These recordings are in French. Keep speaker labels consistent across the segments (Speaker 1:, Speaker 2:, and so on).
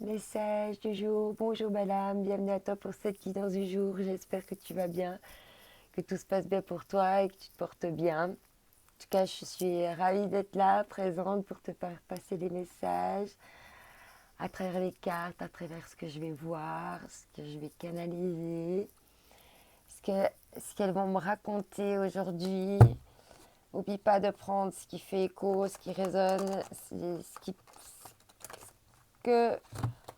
Speaker 1: Message du jour. Bonjour madame, bienvenue à toi pour cette guidance du jour. J'espère que tu vas bien, que tout se passe bien pour toi et que tu te portes bien. En tout cas, je suis ravie d'être là, présente pour te faire passer des messages à travers les cartes, à travers ce que je vais voir, ce que je vais canaliser, ce qu'elles vont me raconter aujourd'hui. N'oublie pas de prendre ce qui fait écho, ce qui résonne, que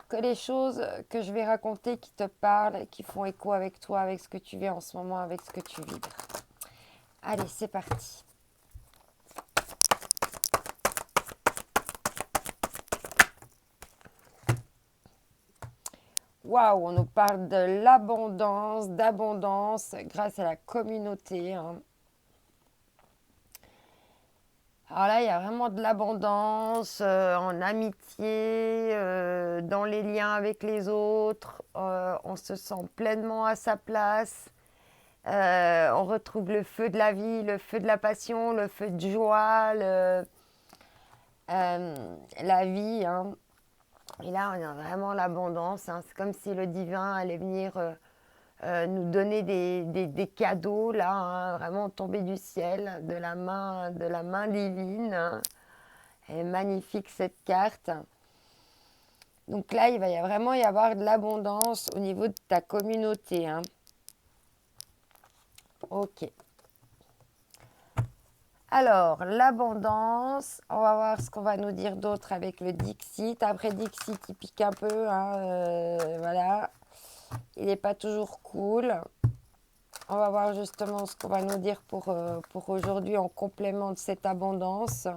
Speaker 1: que les choses que je vais raconter qui te parlent, qui font écho avec toi, avec ce que tu vis en ce moment, avec ce que tu vibres. Allez, c'est parti. Waouh, on nous parle de l'abondance, d'abondance grâce à la communauté. Alors là, il y a vraiment de l'abondance en amitié, dans les liens avec les autres. On se sent pleinement à sa place. On retrouve le feu de la vie, le feu de la passion, le feu de joie, la vie. Et là, on a vraiment l'abondance. C'est comme si le divin allait venir nous donner des cadeaux, là, vraiment tombés du ciel, de la main divine. Elle est magnifique cette carte. Donc là, il va vraiment y avoir de l'abondance au niveau de ta communauté. Ok. Alors, l'abondance, on va voir ce qu'on va nous dire d'autre avec le Dixit. Après Dixit, il pique un peu, voilà. Il n'est pas toujours cool. On va voir justement ce qu'on va nous dire pour aujourd'hui en complément de cette abondance.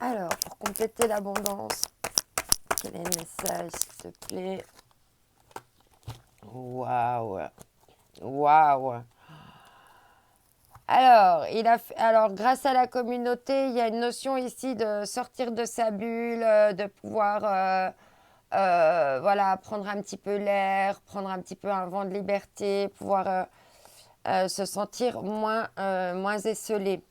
Speaker 1: Alors, pour compléter l'abondance, quel est le message, s'il te plaît? Waouh! Waouh! Alors, grâce à la communauté, il y a une notion ici de sortir de sa bulle, de pouvoir voilà, prendre un petit peu l'air, prendre un petit peu un vent de liberté, pouvoir se sentir moins esselé.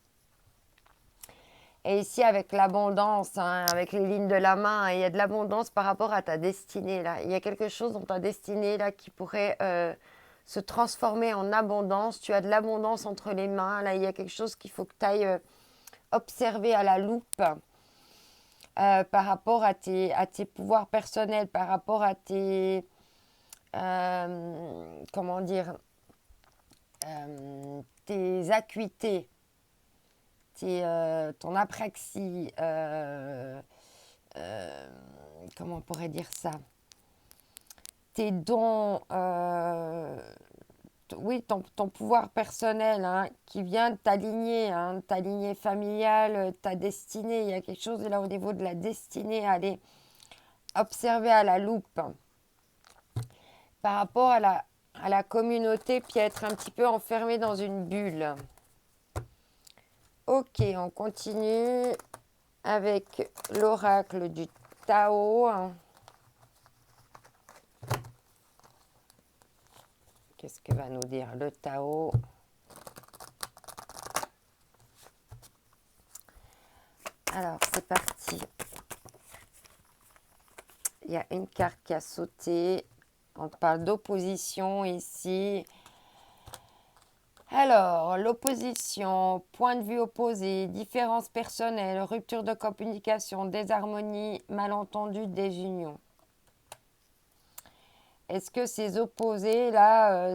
Speaker 1: Et ici, avec l'abondance, avec les lignes de la main, il y a de l'abondance par rapport à ta destinée. Là. Il y a quelque chose dans ta destinée là, qui pourrait se transformer en abondance. Tu as de l'abondance entre les mains. Là, il y a quelque chose qu'il faut que tu ailles observer à la loupe par rapport à tes pouvoirs personnels, par rapport à tes... comment dire tes acuités, ton apraxie, comment on pourrait dire ça, tes dons, oui, ton pouvoir personnel qui vient de ta lignée familiale, ta destinée. Il y a quelque chose là au niveau de la destinée à aller observer à la loupe par rapport à la communauté, puis à être un petit peu enfermé dans une bulle. Ok, on continue avec l'oracle du Tao. Qu'est-ce que va nous dire le Tao? Alors, c'est parti. Il y a une carte qui a sauté. On parle d'opposition ici. Alors, l'opposition, point de vue opposé, différences personnelles, rupture de communication, désharmonie, malentendu, désunion. Est-ce que ces opposés-là,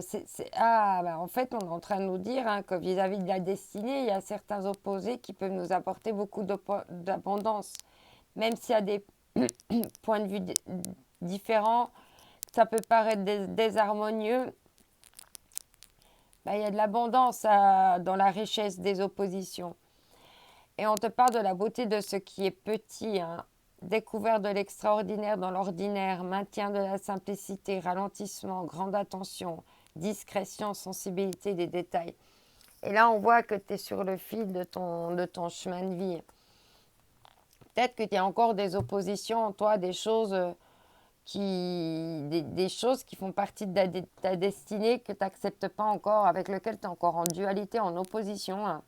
Speaker 1: en fait, on est en train de nous dire que vis-à-vis de la destinée, il y a certains opposés qui peuvent nous apporter beaucoup d'abondance. Même s'il y a des points de vue différents, ça peut paraître désharmonieux. Il y a de l'abondance dans la richesse des oppositions. Et on te parle de la beauté de ce qui est petit, découverte de l'extraordinaire dans l'ordinaire, maintien de la simplicité, ralentissement, grande attention, discrétion, sensibilité des détails. Et là, on voit que tu es sur le fil de ton chemin de vie. Peut-être qu'il y a encore des oppositions en toi, des choses des choses qui font partie de ta destinée que tu n'acceptes pas encore, avec lesquelles tu es encore en dualité, en opposition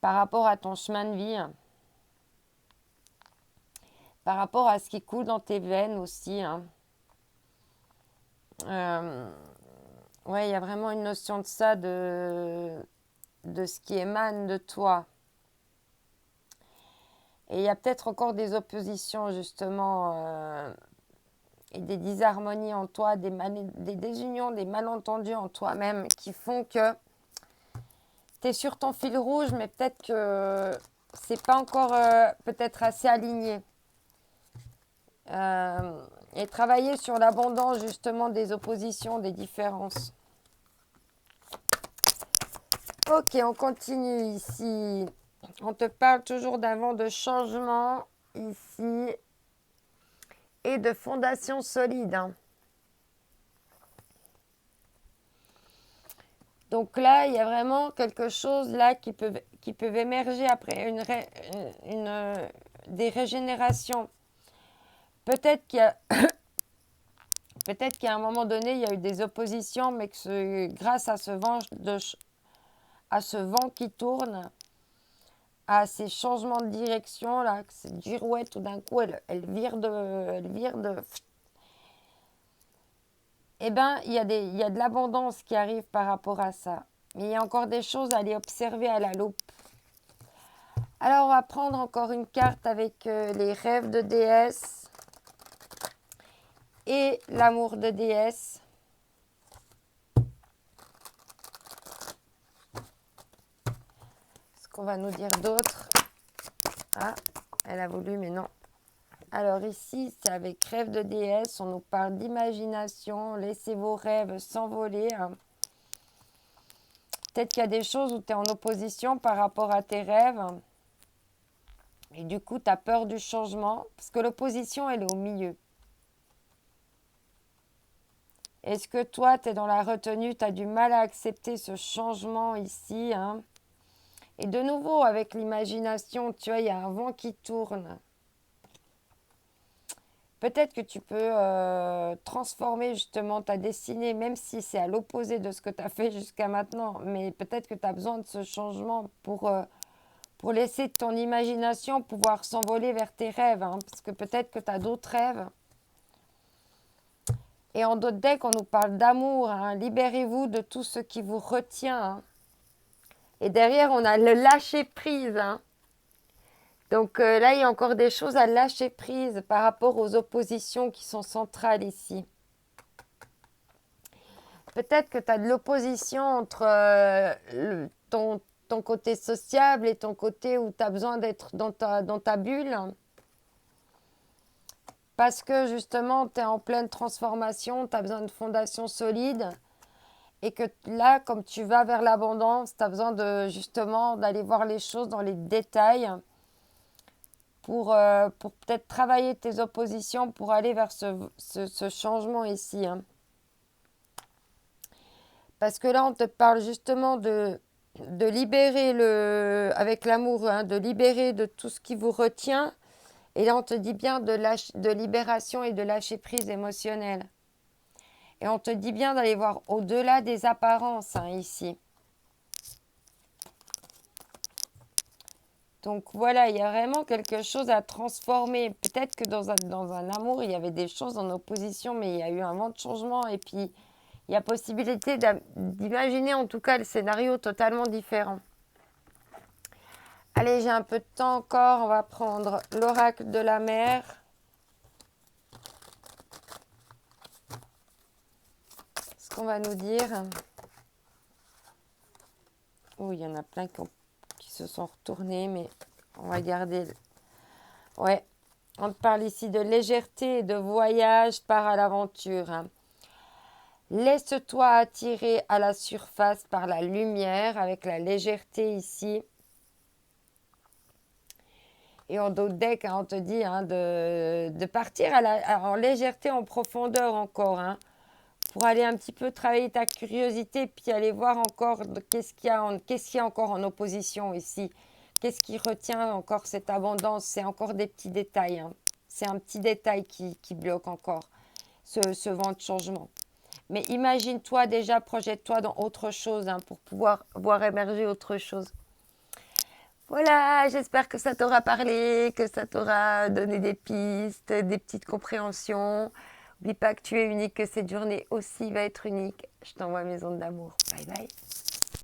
Speaker 1: par rapport à ton chemin de vie. par rapport à ce qui coule dans tes veines aussi. Hein. Ouais, il y a vraiment une notion de ça, de ce qui émane de toi. Et il y a peut-être encore des oppositions, justement, et des disharmonies en toi, des désunions, des malentendus en toi-même qui font que tu es sur ton fil rouge, mais peut-être que c'est pas encore peut-être assez aligné. Et travailler sur l'abondance, justement, des oppositions, des différences. Ok, on continue ici. On te parle toujours d'un vent de changement ici et de fondation solide. Hein. Donc là, il y a vraiment quelque chose là qui peut émerger après des régénérations. Peut-être qu'à un moment donné, il y a eu des oppositions, mais que grâce à ce vent qui tourne, à ces changements de direction, là, que cette girouette, tout d'un coup, elle vire de... Eh bien, il y a de l'abondance qui arrive par rapport à ça. Mais il y a encore des choses à aller observer à la loupe. Alors, on va prendre encore une carte avec les rêves de déesse et l'amour de déesse. Ce qu'on va nous dire d'autre. Ah, elle a voulu, mais non. Alors ici, c'est avec rêve de déesse. On nous parle d'imagination. Laissez vos rêves s'envoler. Hein. Peut-être qu'il y a des choses où tu es en opposition par rapport à tes rêves. Et du coup, tu as peur du changement. Parce que l'opposition, elle est au milieu. Est-ce que toi, tu es dans la retenue, tu as du mal à accepter ce changement ici. Hein. Et de nouveau, avec l'imagination, tu vois, il y a un vent qui tourne. Peut-être que tu peux transformer justement ta destinée, même si c'est à l'opposé de ce que tu as fait jusqu'à maintenant. Mais peut-être que tu as besoin de ce changement pour laisser ton imagination pouvoir s'envoler vers tes rêves. Hein, parce que peut-être que tu as d'autres rêves. Et en d'autres decks, on nous parle d'amour. Hein, libérez-vous de tout ce qui vous retient. Hein. Et derrière, on a le lâcher prise. Hein. Donc là, il y a encore des choses à lâcher prise par rapport aux oppositions qui sont centrales ici. Peut-être que tu as de l'opposition entre ton côté sociable et ton côté où tu as besoin d'être dans ta bulle. Parce que justement, tu es en pleine transformation, tu as besoin de fondations solides. Et que là, comme tu vas vers l'abondance, tu as besoin justement d'aller voir les choses dans les détails. Pour peut-être travailler tes oppositions pour aller vers ce changement ici. Hein. Parce que là, on te parle justement de libérer avec l'amour, hein, de libérer de tout ce qui vous retient. Et là, on te dit bien de libération et de lâcher prise émotionnelle. Et on te dit bien d'aller voir au-delà des apparences hein, ici. Donc voilà, il y a vraiment quelque chose à transformer. Peut-être que dans un amour, il y avait des choses en opposition, mais il y a eu un vent de changement. Et puis, il y a possibilité d'imaginer en tout cas le scénario totalement différent. Allez, j'ai un peu de temps encore. On va prendre l'oracle de la mer. Ce qu'on va nous dire. Oh, il y en a plein qui se sont retournés, mais on va garder. Ouais, on te parle ici de légèreté et de voyage par à l'aventure. Hein. Laisse-toi attirer à la surface par la lumière avec la légèreté ici. Et en d'autres decks, hein, on te dit hein, de partir en légèreté, en profondeur encore. Hein, pour aller un petit peu travailler ta curiosité, puis aller voir encore qu'est-ce qu'il y a encore en opposition ici. Qu'est-ce qui retient encore cette abondance? C'est encore des petits détails. Hein. C'est un petit détail qui bloque encore ce vent de changement. Mais imagine-toi déjà, projette-toi dans autre chose hein, pour pouvoir voir émerger autre chose. Voilà, j'espère que ça t'aura parlé, que ça t'aura donné des pistes, des petites compréhensions. N'oublie pas que tu es unique, que cette journée aussi va être unique. Je t'envoie mes ondes d'amour. Bye bye.